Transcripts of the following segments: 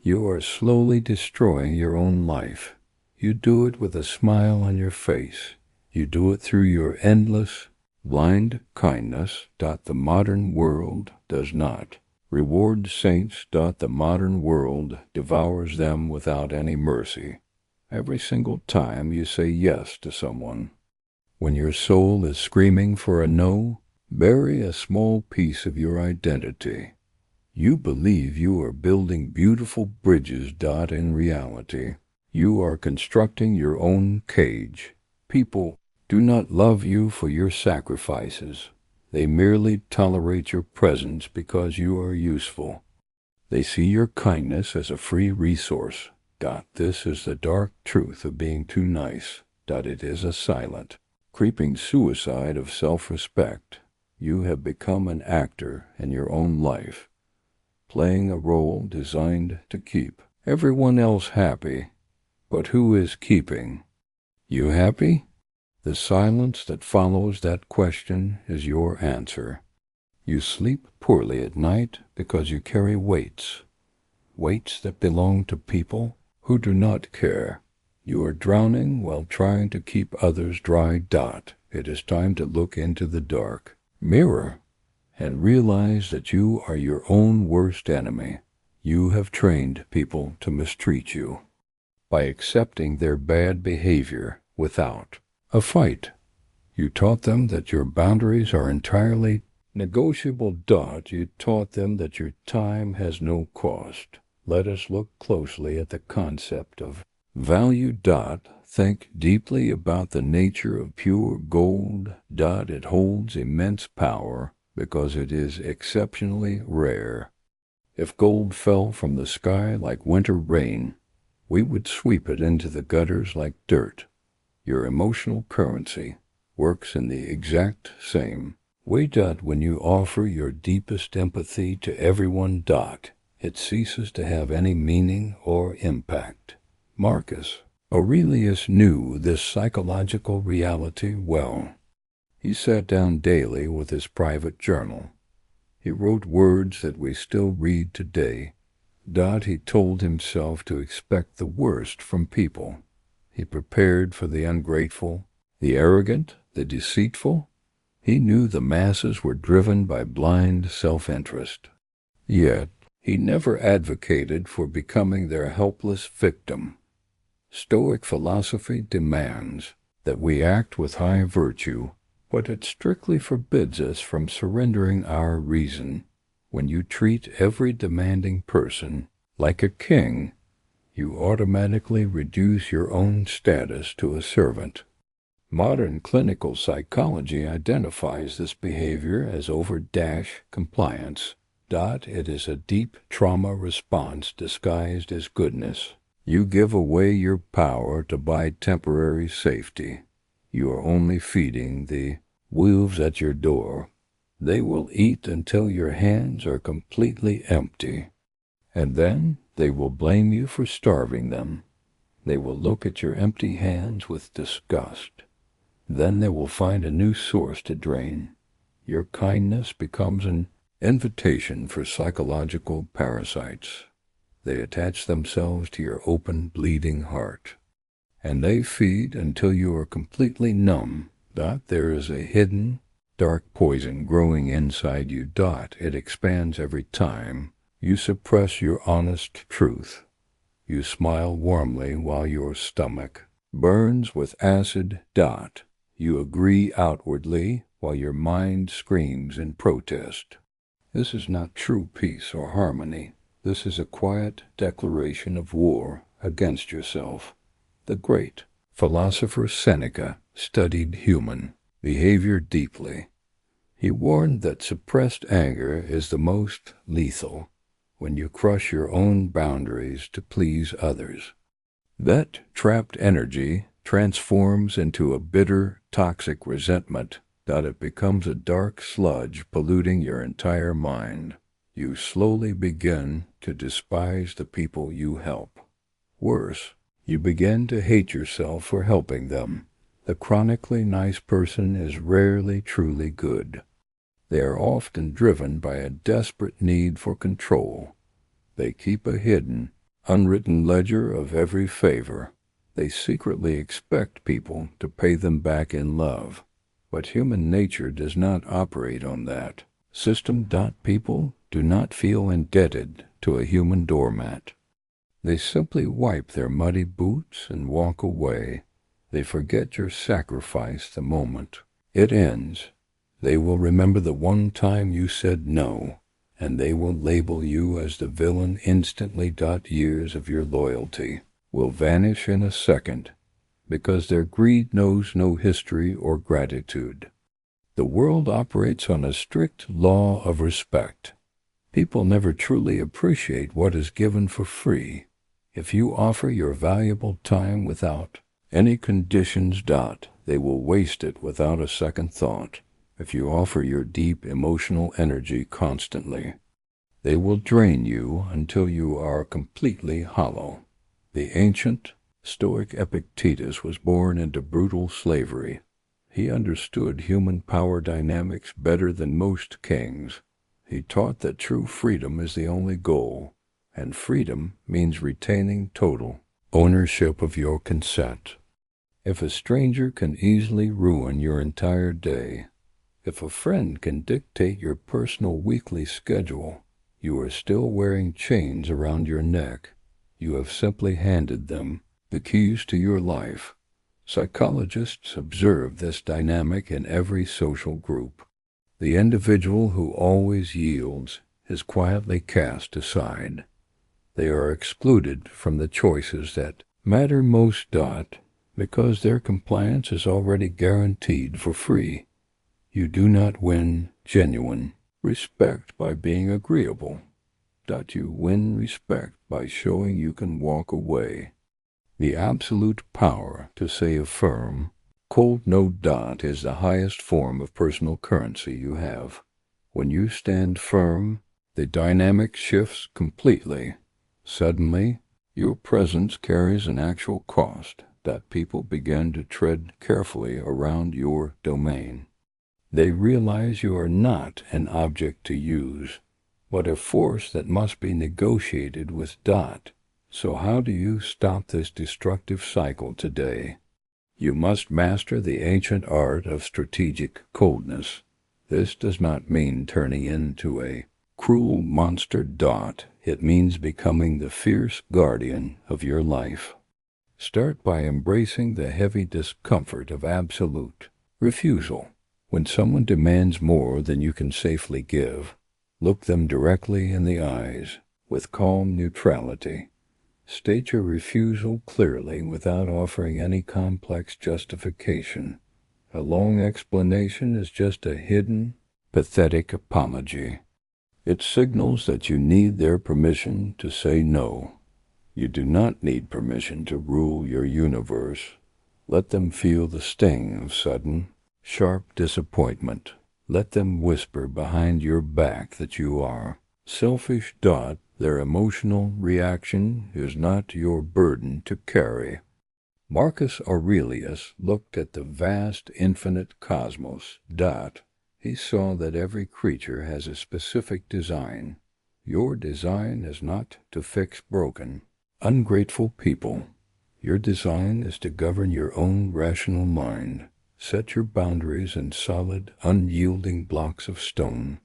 You are slowly destroying your own life. You do it with a smile on your face. You do it through your endless, blind kindness. The modern world does not reward saints. The modern world devours them without any mercy. Every single time you say yes to someone, when your soul is screaming for a no, bury a small piece of your identity. You believe you are building beautiful bridges. In reality, you are constructing your own cage. People do not love you for your sacrifices. They merely tolerate your presence because you are useful. They see your kindness as a free resource. This is the dark truth of being too nice. It is a silent, creeping suicide of self-respect. You have become an actor in your own life, playing a role designed to keep everyone else happy. But who is keeping you happy? The silence that follows that question is your answer. You sleep poorly at night because you carry weights that belong to people who do not care. You are drowning while trying to keep others dry. It is time to look into the dark mirror and realize that you are your own worst enemy. You have trained people to mistreat you by accepting their bad behavior without a fight. You taught them that your boundaries are entirely negotiable. You taught them that your time has no cost. Let us look closely at the concept of value. Think deeply about the nature of pure gold. It holds immense power because it is exceptionally rare. If gold fell from the sky like winter rain, we would sweep it into the gutters like dirt. Your emotional currency works in the exact same way. When you offer your deepest empathy to everyone, it ceases to have any meaning or impact. Marcus Aurelius knew this psychological reality well. He sat down daily with his private journal. He wrote words that we still read today. He told himself to expect the worst from people. He prepared for the ungrateful, the arrogant, the deceitful. He knew the masses were driven by blind self-interest. Yet, he never advocated for becoming their helpless victim. Stoic philosophy demands that we act with high virtue, but it strictly forbids us from surrendering our reason. When you treat every demanding person like a king, you automatically reduce your own status to a servant. Modern clinical psychology identifies this behavior as over-compliance. It is a deep trauma response disguised as goodness. You give away your power to buy temporary safety. You are only feeding the wolves at your door. They will eat until your hands are completely empty, and then they will blame you for starving them. They will look at your empty hands with disgust. Then they will find a new source to drain. Your kindness becomes an invitation for psychological parasites. They attach themselves to your open, bleeding heart, and they feed until you are completely numb. There is a hidden, dark poison growing inside you. It expands every time you suppress your honest truth. You smile warmly while your stomach burns with acid. You agree outwardly while your mind screams in protest. This is not true peace or harmony. This is a quiet declaration of war against yourself. The great philosopher Seneca studied human behavior deeply. He warned that suppressed anger is the most lethal when you crush your own boundaries to please others. That trapped energy transforms into a bitter, toxic resentment. It becomes a dark sludge polluting your entire mind. You slowly begin to despise the people you help. Worse, you begin to hate yourself for helping them. The chronically nice person is rarely truly good. They are often driven by a desperate need for control. They keep a hidden, unwritten ledger of every favor. They secretly expect people to pay them back in love. But human nature does not operate on that system. People do not feel indebted to a human doormat. They simply wipe their muddy boots and walk away. They forget your sacrifice the moment it ends. They will remember the one time you said no, and they will label you as the villain instantly. Years of your loyalty will vanish in a second, because their greed knows no history or gratitude. The world operates on a strict law of respect. People never truly appreciate what is given for free. If you offer your valuable time without any conditions, they will waste it without a second thought. If you offer your deep emotional energy constantly, they will drain you until you are completely hollow. The ancient Stoic Epictetus was born into brutal slavery. He understood human power dynamics better than most kings. He taught that true freedom is the only goal, and freedom means retaining total ownership of your consent. If a stranger can easily ruin your entire day, if a friend can dictate your personal weekly schedule, you are still wearing chains around your neck. You have simply handed them the keys to your life. Psychologists observe this dynamic in every social group. The individual who always yields is quietly cast aside. They are excluded from the choices that matter most, because their compliance is already guaranteed for free. You do not win genuine respect by being agreeable. You win respect by showing you can walk away. The absolute power to say a firm, cold no. Is the highest form of personal currency you have. When you stand firm, the dynamic shifts completely. Suddenly, your presence carries an actual cost. People begin to tread carefully around your domain. They realize you are not an object to use, but a force that must be negotiated with. So how do you stop this destructive cycle today? You must master the ancient art of strategic coldness. This does not mean turning into a cruel monster. It means becoming the fierce guardian of your life. Start by embracing the heavy discomfort of absolute refusal. When someone demands more than you can safely give, look them directly in the eyes with calm neutrality. State your refusal clearly without offering any complex justification. A long explanation is just a hidden, pathetic apology. It signals that you need their permission to say no. You do not need permission to rule your universe. Let them feel the sting of sudden, sharp disappointment. Let them whisper behind your back that you are selfish. Their emotional reaction is not your burden to carry. Marcus Aurelius looked at the vast, infinite cosmos. He saw that every creature has a specific design. Your design is not to fix broken, ungrateful people. Your design is to govern your own rational mind. Set your boundaries in solid, unyielding blocks of stone.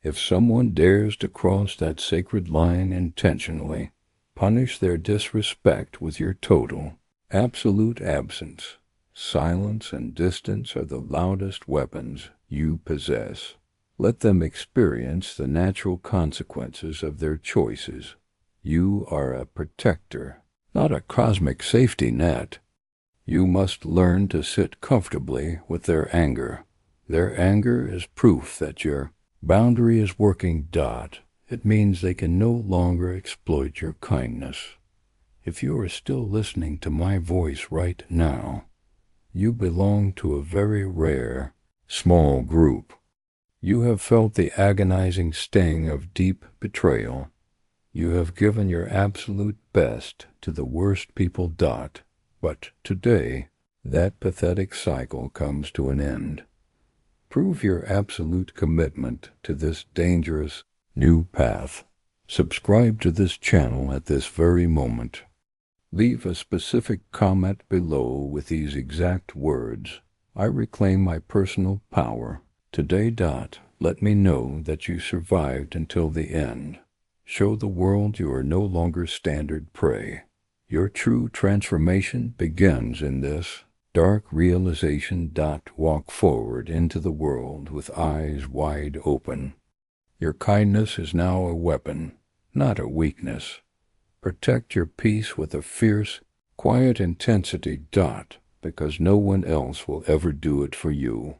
If someone dares to cross that sacred line intentionally, punish their disrespect with your total, absolute absence. Silence and distance are the loudest weapons you possess. Let them experience the natural consequences of their choices. You are a protector, not a cosmic safety net. You must learn to sit comfortably with their anger. Their anger is proof that your boundary is working. It means they can no longer exploit your kindness. If you are still listening to my voice right now, you belong to a very rare, small group. You have felt the agonizing sting of deep betrayal. You have given your absolute best to the worst people. But today, that pathetic cycle comes to an end. Prove your absolute commitment to this dangerous new path. Subscribe to this channel at this very moment. Leave a specific comment below with these exact words. I reclaim my personal power. Today. Let me know that you survived until the end. Show the world you are no longer standard prey. Your true transformation begins in this dark realization. Walk forward into the world with eyes wide open. Your kindness is now a weapon, not a weakness. Protect your peace with a fierce, quiet intensity. Because no one else will ever do it for you.